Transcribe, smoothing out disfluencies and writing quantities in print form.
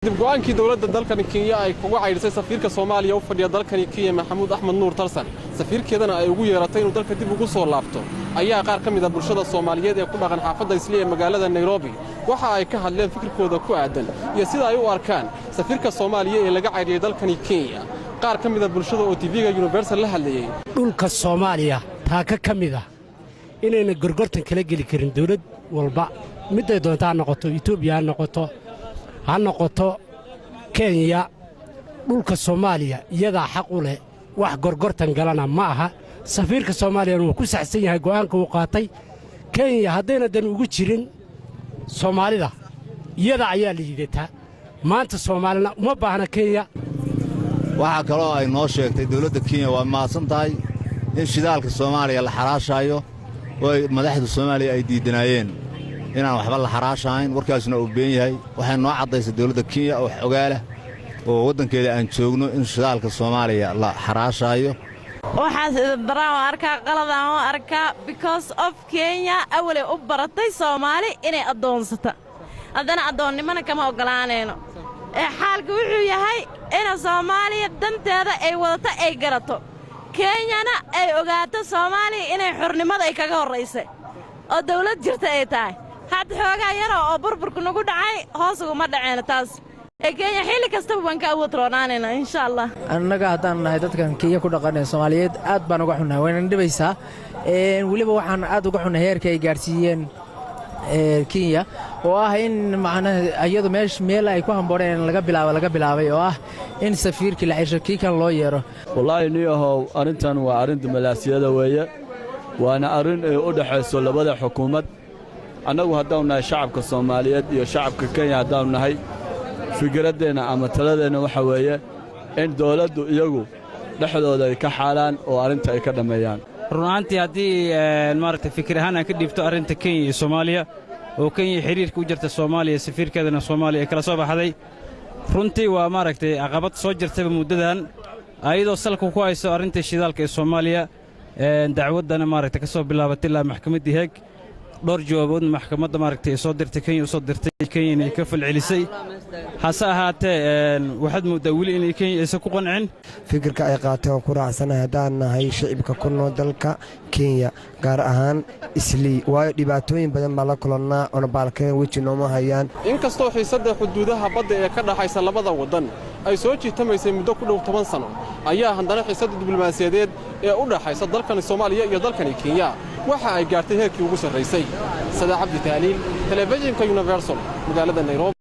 dib go'aankii dawladda dalkani Kenya ay kugu cayrisay safiirka Soomaaliya u fadhiya dalkani Kenya Maxamuud Axmed Nuur Tarsan safiirkeedana ay ugu yeeratay inuu dalka dib ugu soo laabto ayaa qaar ka mid ah bulshada Soomaaliyeed ee ku dhaqan xaafadda Islii ee magaalada Nairobi waxa ay ka hadleen fikirkooda ku aadan iyo sida ay u arkaan safiirka Soomaaliya ee laga cayriyay dalkani Kenya qaar ka mid ah bulshada oo TV-ga Universal la hadlayay dhulka Soomaaliya taaka ka mid ah inayna gorgortan kala geli karin dawlad walba mid ay doontaa noqoto Itoobiya ha noqoto Kenya dhulka Soomaaliya iyada xaq u leh wax gorgortan galana ma aha safiirka Soomaaliya uu ku saxsan yahay go'aanka uu qaatay Kenya hadayna dan ugu jirin Soomaalida iyada ayaa liidataa maanta Soomaalina uma baahna Kenya waxa kale oo ay noo sheegtay dawladda Kenya waa maasan tahay in shidaalka Soomaaliya la xaraashayo oo madaxda Soomaaliya ay diidanayeen inaan waxba la xaraashayn warkaasna uu been yahay waxay noo cadaysay dawladda Kenya oo xogaala oo wadankeeda aan joogno in shidaalka Soomaaliya la xaraashayo waxaas daraan arka qaladaan oo arka because of Kenya awle u baratay Soomaali inay adoonsata adana adoonnimana kama ogolaanayno xaalku wuxuu yahay in Soomaaliya danteeda ay wadata ay garato Kenyana ay ogaato Soomaaliya inay xornimada ay kaga horeysay oo dawlad jirta ay tahay had xoogaa yar oo burburku nagu dhacay hoos uga dhacayna taas Kenya xilli kasta waan ka awood roonaanayna insha Allah annaga hadaan nahay dadkan Kenya ku dhaqanay Soomaaliyeed aad baan uga xunahay waan dhibaysaa waliba waxaan aad uga xunahay heerka ay gaarsiiyeen Kenya oo ah in macnaha iyadu meel ay ku hambooreen laga bilaabay oo ah in safiirkii la xishakii kan loo yeero wallahi niyahow arintan waa arin dumalaasiyada weeye waana arin u dhaxayso labada xukuumad annagu haddaan nahay shacabka Soomaaliyeed iyo shacabka Kenya haddaan nahay fikradeena ama taladeena waxa weeye in dawladdu iyagu dhaxdooda ay ka xaalaan oo arinta ay ka dhameeyaan runaantii haddii maaragtay fikir ahaan aan ka dhiibto arrinta Kenya iyo Soomaaliya oo Kenya xiriirka u jirta Soomaaliya safiirkeedana Soomaaliya kala soo baxday runtii waa maaragtay caqabad soo jirtay muddadan ayadoo salka ku hayso arrinta shidaalka ee Soomaaliya dacwadana maaragtay ka soo bilaabatay ilaa maxkamadda Hague dhowr jawaabood maxkamadda maaragtay soo dirtay Kenya soo dirtay Kenya inay ka falcelisay hase ahaatee waxaad moodaa weli inay Kenya aysan ku qancin fikirka ay qaateen ku raacsanahay haddaan nahay shacibka ku nool dalka Kenya gaar ahaan Islii waayo dhibaatooyin badan baa la kulannaa oo baalkeen weji nooma hayaan inkastoo xiisadda xuduudaha badda ee ka dhaxaysa labada wadan ay soo jiitamaysay muddo ku dhow 10 sano ayaa haddana xiisadda diblomaasiyadeed ee u dhaxaysa dalkani Soomaaliya iyo dalkani Kenya waxa ay gaartay heerkii ugu sarreysay Sada Cabdi Taaliil telefishinka Universal magaalada Nairobi